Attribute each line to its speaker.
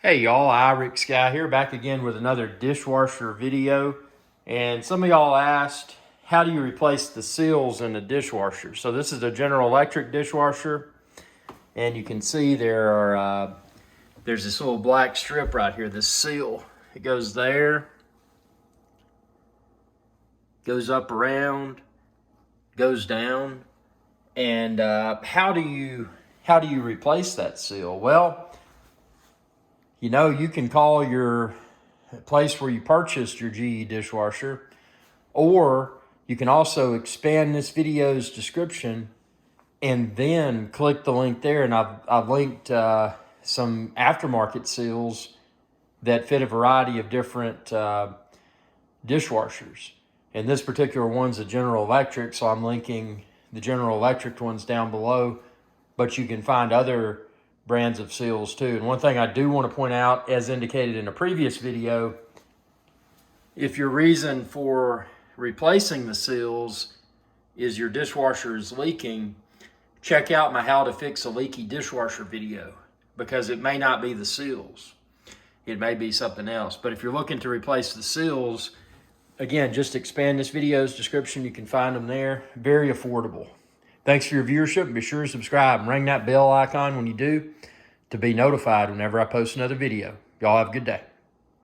Speaker 1: Hey y'all, Irix Guy here, back again with another dishwasher video. And some of y'all asked, how do you replace the seals in a dishwasher? So this is a General Electric dishwasher, and you can see there's this little black strip right here, this seal. It goes there, goes up around, goes down. And how do you replace that seal? Well, you can call your place where you purchased your GE dishwasher, or you can also expand this video's description and then click the link there. And I've linked some aftermarket seals that fit a variety of different dishwashers. And this particular one's a General Electric, so I'm linking the General Electric ones down below, but you can find other brands of seals too. And one thing I do want to point out, as indicated in a previous video, if your reason for replacing the seals is your dishwasher is leaking, check out my How to Fix a Leaky Dishwasher video, because it may not be the seals. It may be something else. But if you're looking to replace the seals, again, just expand this video's description. You can find them there. Very affordable. Thanks for your viewership. Be sure to subscribe and ring that bell icon when you do to be notified whenever I post another video. Y'all have a good day.